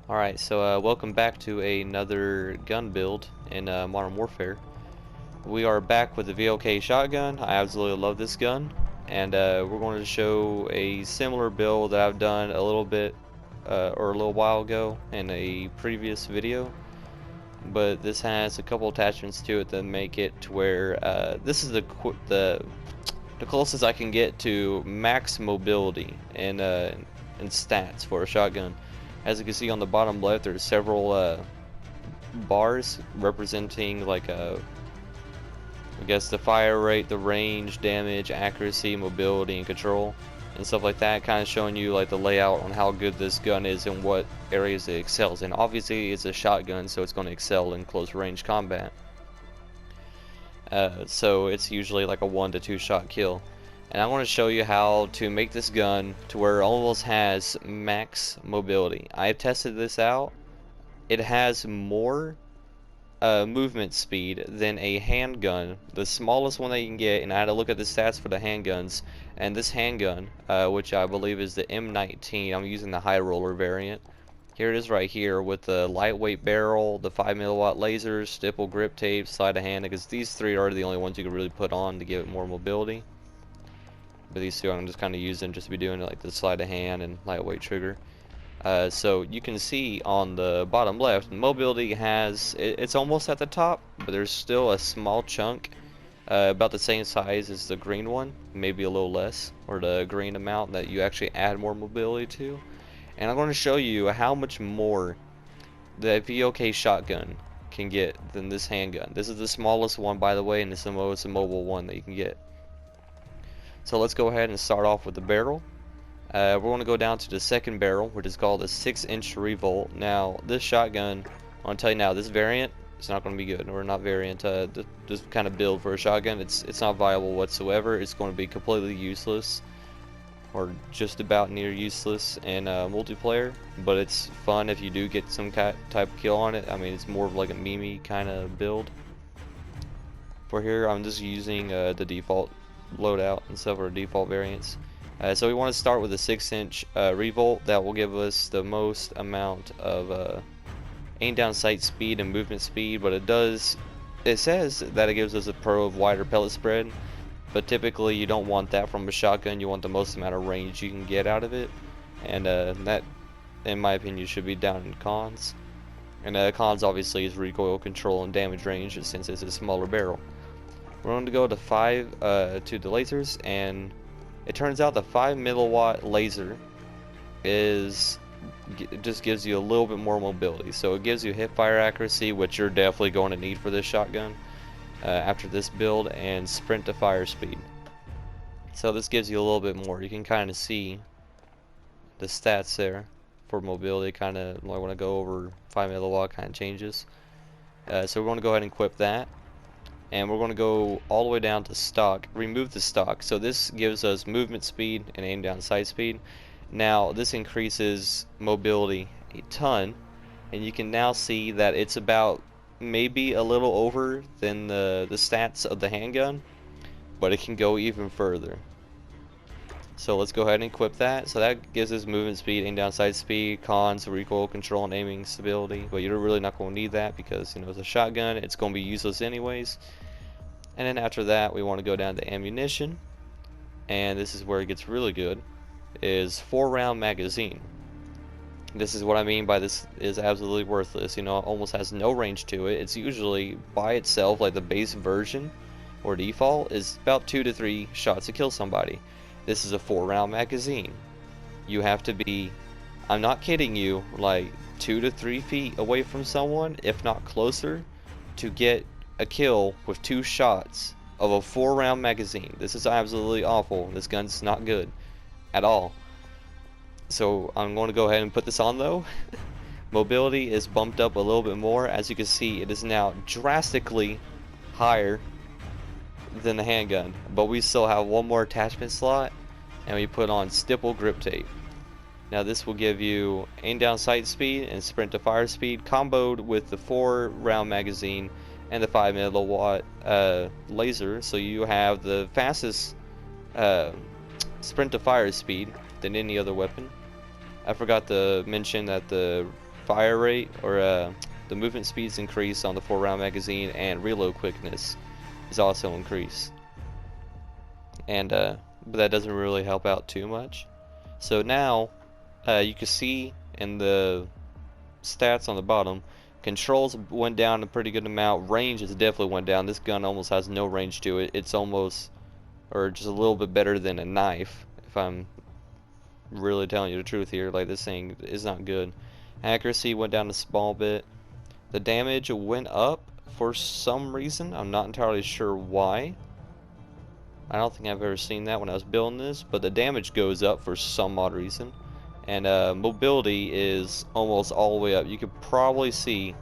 Alright, so welcome back to another gun build in Modern Warfare. We are back with the VLK shotgun. I absolutely love this gun, and we're going to show a similar build that I've done a little bit or a little while ago in a previous video. But this has a couple attachments to it that make it to where this is the closest I can get to max mobility and stats for a shotgun. As you can see on the bottom left, there's several bars representing like I guess the fire rate, the range, damage, accuracy, mobility, and control, and stuff like that. Kind of showing you like the layout on how good this gun is and what areas it excels in. Obviously, it's a shotgun, so it's going to excel in close range combat. So it's usually like a 1 to 2 shot kill. And I want to show you how to make this gun to where it almost has max mobility. I have tested this out. It has more movement speed than a handgun, the smallest one that you can get. And I had to look at the stats for the handguns. And this handgun, which I believe is the M19, I'm using the high roller variant. Here it is right here with the lightweight barrel, the 5mm lasers, stipple grip tape, sleight of hand, because these three are the only ones you can really put on to give it more mobility. But these two I'm just kind of using just to be doing like the sleight of hand and lightweight trigger. So you can see on the bottom left, mobility it's almost at the top, but there's still a small chunk about the same size as the green one, maybe a little less, or the green amount that you actually add more mobility to. And I'm going to show you how much more the VLK shotgun can get than this handgun. This is the smallest one, by the way, and it's the most mobile one that you can get. So let's go ahead and start off with the barrel. We're going to go down to the second barrel, which is called a 6-inch revolt. Now, this shotgun, I'll tell you now, this variant is not going to be good, or not variant. This kind of build for a shotgun, it's not viable whatsoever. It's going to be completely useless, or just about near useless in multiplayer. But it's fun if you do get some type of kill on it. I mean, it's more of like a meme kind of build. For here, I'm just using the default loadout and several default variants. So we want to start with a 6-inch revolt. That will give us the most amount of aim down sight speed and movement speed, but it says that it gives us a pro of wider pellet spread, but typically you don't want that from a shotgun. You want the most amount of range you can get out of it, and that, in my opinion, should be down in cons. And cons obviously is recoil control and damage range, since it's a smaller barrel. We're going to go to 5 to the lasers, and it turns out the 5mm laser just gives you a little bit more mobility. So it gives you hip fire accuracy, which you're definitely going to need for this shotgun after this build, and sprint to fire speed. So this gives you a little bit more. You can kind of see the stats there for mobility. Kind of, I want to go over 5mm kind of changes. So we're going to go ahead and equip that. And we're going to go all the way down to stock, remove the stock. So this gives us movement speed and aim down sight speed. Now this increases mobility a ton, and you can now see that it's about maybe a little over than the stats of the handgun, but it can go even further. So let's go ahead and equip that. So that gives us movement speed, aim down sight speed, cons, recoil control, and aiming stability. But you're really not going to need that because, you know, it's a shotgun. It's going to be useless anyways. And then after that, we want to go down to ammunition, and this is where it gets really good. Is 4-round magazine. This is what I mean by this is absolutely worthless. You know, it almost has no range to it. It's usually by itself, like the base version or default, is about 2 to 3 shots to kill somebody. This is a 4-round magazine. You have to be, I'm not kidding you, like 2 to 3 feet away from someone, if not closer, to get a kill with 2 shots of a 4-round magazine. This is absolutely awful. This gun's not good at all. So I'm going to go ahead and put this on though. Mobility is bumped up a little bit more. As you can see, it is now drastically higher than the handgun, but we still have one more attachment slot, and we put on stipple grip tape. Now this will give you aim down sight speed and sprint to fire speed, comboed with the 4-round magazine and the 5mm laser, so you have the fastest sprint to fire speed than any other weapon. I forgot to mention that the fire rate, or the movement speeds increase on the 4-round magazine, and reload quickness is also increased. And but that doesn't really help out too much. So now you can see in the stats on the bottom, controls went down a pretty good amount. Range has definitely went down. This gun almost has no range to it. It's almost, or just a little bit better than a knife, if I'm really telling you the truth here. Like, this thing is not good. Accuracy went down a small bit. The damage went up for some reason. I'm not entirely sure why. I don't think I've ever seen that when I was building this, but the damage goes up for some odd reason. And mobility is almost all the way up. You could probably see,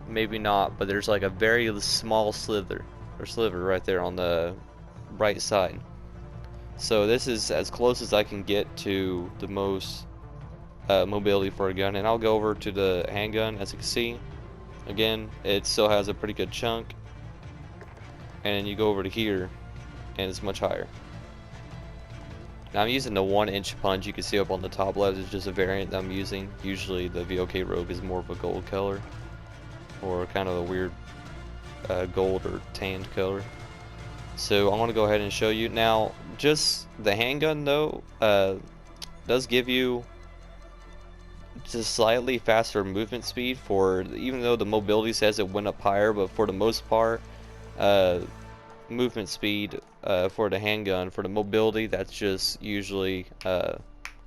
maybe not, but there's like a very small sliver right there on the right side. So this is as close as I can get to the most mobility for a gun. And I'll go over to the handgun. As you can see, again, it still has a pretty good chunk. And then you go over to here, and it's much higher. Now I'm using the 1-inch punch. You can see up on the top left is just a variant that I'm using. Usually the VOK Rogue is more of a gold color, or kind of a weird gold or tanned color. So I want to go ahead and show you. Now, just the handgun though does give you just slightly faster movement speed, for even though the mobility says it went up higher, but for the most part movement speed for the handgun, for the mobility, that's just usually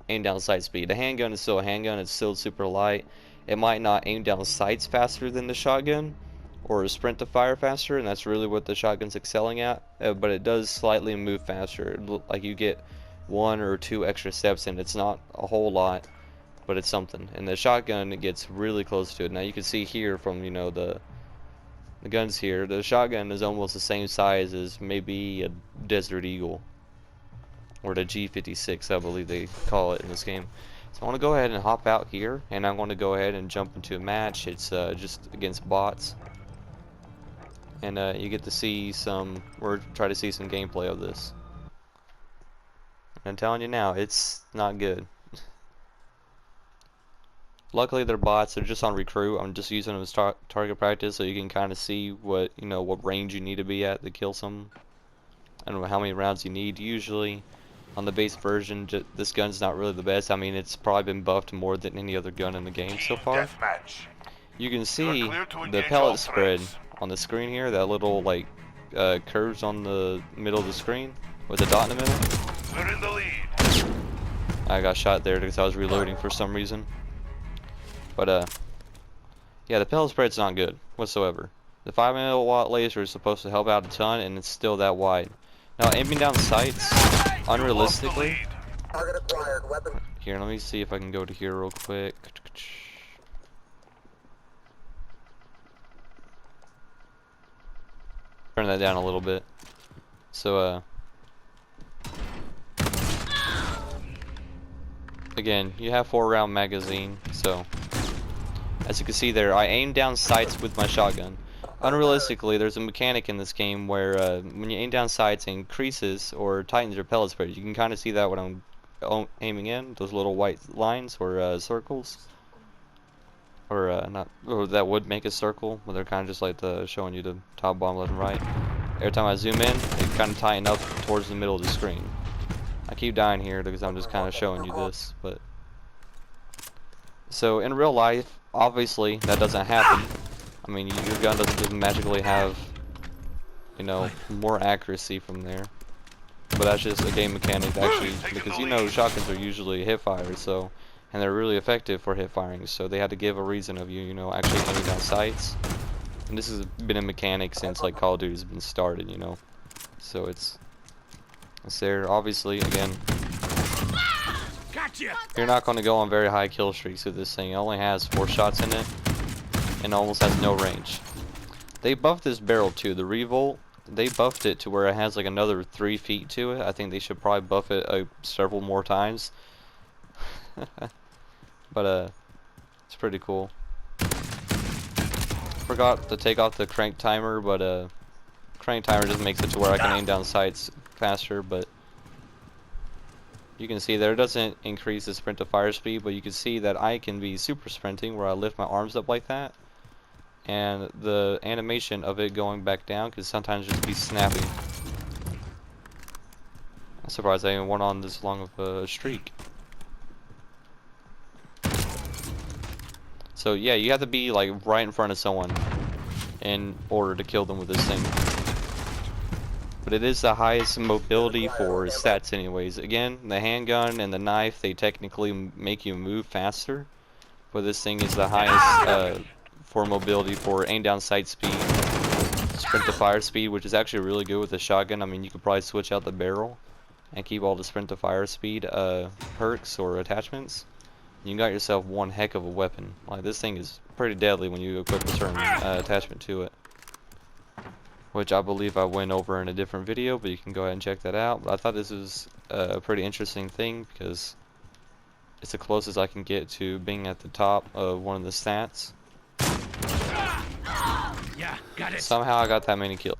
aim down sight speed. The handgun is still a handgun. It's still super light. It might not aim down sights faster than the shotgun, or sprint to fire faster, and that's really what the shotgun's excelling at, but it does slightly move faster. Like, you get 1 or 2 extra steps in. It's not a whole lot, but it's something. And the shotgun, it gets really close to it. Now you can see here from, you know, the guns here, the shotgun is almost the same size as maybe a Desert Eagle, or the G56, I believe they call it in this game. So I want to go ahead and hop out here, and I want to go ahead and jump into a match. It's just against bots, and you get to see some, or try to see some gameplay of this. I'm telling you now, it's not good. Luckily they're bots. They're just on recruit. I'm just using them as target practice, so you can kind of see what, you know, what range you need to be at to kill some. I don't know how many rounds you need. Usually on the base version, this gun's not really the best. I mean, it's probably been buffed more than any other gun in the game so far. You can see the pellet spread on the screen here, that little like curves on the middle of the screen with a dot in the middle. We're in the lead. I got shot there because I was reloading for some reason. But yeah, the pellet spread's not good whatsoever. The 5-milliwatt laser is supposed to help out a ton, and it's still that wide. Now, aiming down sights, unrealistically. Here, let me see if I can go to here real quick. Turn that down a little bit. So, again, you have 4-round magazine, so as you can see there, I aim down sights with my shotgun. Unrealistically, there's a mechanic in this game where when you aim down sights, it increases or tightens your pellet spread. You can kind of see that when I'm aiming in, those little white lines or circles, or not, or that would make a circle, but they're kind of just like showing you the top, bottom, left, and right. Every time I zoom in, it kind of tighten up towards the middle of the screen. I keep dying here because I'm just kind of showing you this, but so in real life, obviously that doesn't happen. I mean, your gun doesn't just magically have, you know, more accuracy from there. But that's just a game mechanic, actually, because you know shotguns are usually hip fire, so, and they're really effective for hip firing, so they had to give a reason of you know, actually aiming down sights. And this has been a mechanic since like Call of Duty has been started, you know. So it's there. Obviously, again, you're not going to go on very high kill streaks with this thing. It only has 4 shots in it, and almost has no range. They buffed this barrel too. The Revolt, they buffed it to where it has like another 3 feet to it. I think they should probably buff it several more times. But it's pretty cool. Forgot to take off the crank timer, but crank timer just makes it to where I can aim down sights faster. But You can see there it doesn't increase the sprint to fire speed, but you can see that I can be super sprinting where I lift my arms up like that, and the animation of it going back down can sometimes just be snappy. I'm surprised I even went on this long of a streak. So yeah, you have to be like right in front of someone in order to kill them with this thing. But it is the highest mobility for stats anyways. Again, the handgun and the knife, they technically make you move faster, but this thing is the highest for mobility for aim down sight speed, sprint to fire speed, which is actually really good with the shotgun. I mean, you could probably switch out the barrel and keep all the sprint to fire speed perks or attachments. You got yourself one heck of a weapon. Like, this thing is pretty deadly when you equip a certain attachment to it, which I believe I went over in a different video, but you can go ahead and check that out. But I thought this was a pretty interesting thing because it's the closest I can get to being at the top of one of the stats. Yeah, got it. Somehow I got that many kills.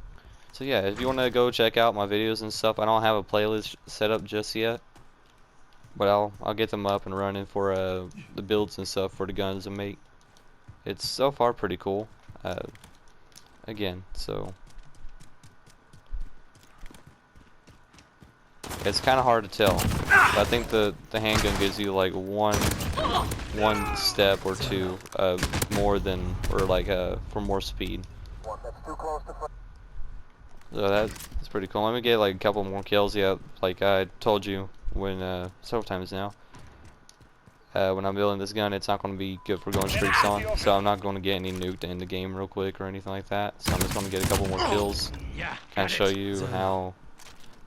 So yeah, if you want to go check out my videos and stuff, I don't have a playlist set up just yet, but I'll get them up and running for the builds and stuff for the guns I make. It's so far pretty cool. Again, so it's kind of hard to tell, but I think the handgun gives you like one step or two more than, or like for more speed. So that's pretty cool. Let me get like a couple more kills. Yeah, like I told you when several times now. When I'm building this gun, it's not going to be good for going streaks on, so I'm not going to get any nuked to end the game real quick or anything like that. So I'm just going to get a couple more kills, kind of show you how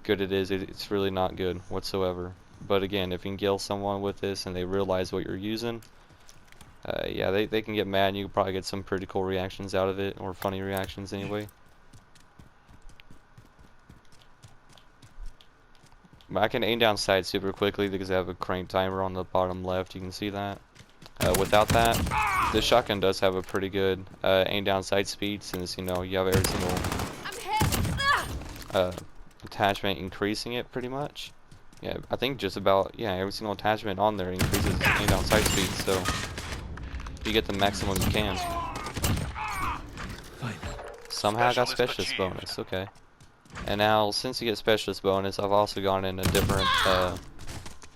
good it is. It's really not good whatsoever. But again, if you can kill someone with this and they realize what you're using, yeah, they can get mad and you can probably get some pretty cool reactions out of it, or funny reactions anyway. But I can aim down sights super quickly because I have a crank timer on the bottom left. You can see that. Without that, this shotgun does have a pretty good aim down sight speed, since you know you have every single attachment increasing it pretty much. Yeah, I think just about, yeah, every single attachment on there increases aim down sight speed, so you get the maximum you can. Somehow I got specialist bonus. Okay. And now, since you get specialist bonus, I've also gone in a different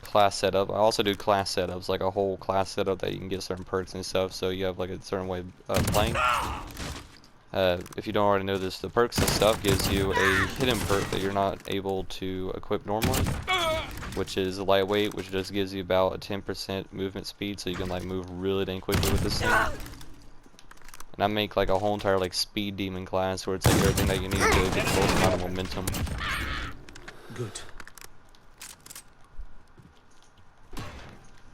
class setup. I also do class setups, like a whole class setup that you can get certain perks and stuff, so you have like a certain way of playing. If you don't already know this, the perks and stuff gives you a hidden perk that you're not able to equip normally, which is lightweight, which just gives you about a 10% movement speed, so you can like move really dang quickly with this thing. And I make like a whole entire like speed demon class where it's like everything that you need to get the most amount of momentum. Good.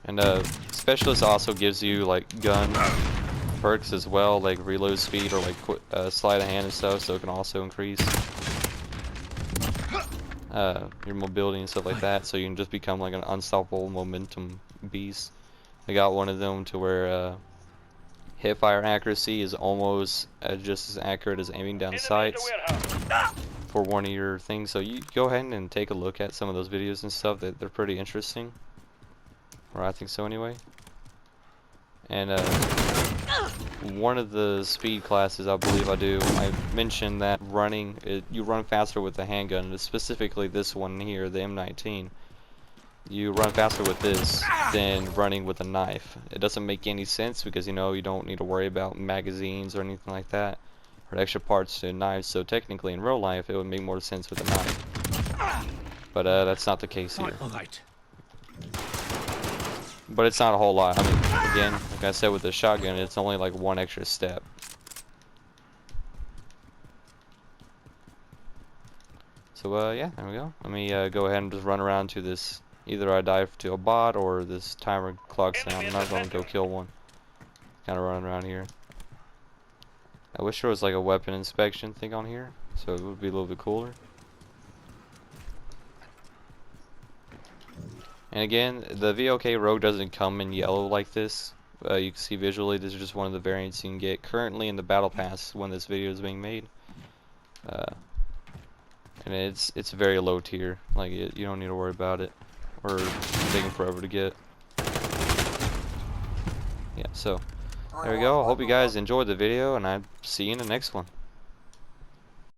And specialist also gives you like gun perks as well, like reload speed or like sleight of hand and stuff, so it can also increase your mobility and stuff like that, so you can just become like an unstoppable momentum beast. I got one of them to where hip fire accuracy is almost just as accurate as aiming down sights for one of your things. So you go ahead and take a look at some of those videos and stuff. They're pretty interesting, or I think so anyway. And one of the speed classes I believe I mentioned that you run faster with the handgun, and specifically this one here, the M19. You run faster with this than running with a knife. It doesn't make any sense because, you know, you don't need to worry about magazines or anything like that, or extra parts to knives, so technically in real life it would make more sense with a knife. But that's not the case here. Alright. But it's not a whole lot. I mean, again, like I said with the shotgun, it's only like one extra step. So yeah, there we go. Let me go ahead and just run around to this. Either I dive to a bot or this timer clocks down. I'm not going to go kill one. Kind of running around here. I wish there was like a weapon inspection thing on here, so it would be a little bit cooler. And again, the VOK Rogue doesn't come in yellow like this. You can see visually, this is just one of the variants you can get currently in the Battle Pass when this video is being made. And it's very low tier. Like you don't need to worry about it. or taking forever to get. Yeah, so there we go. I hope you guys enjoyed the video, and I'll see you in the next one.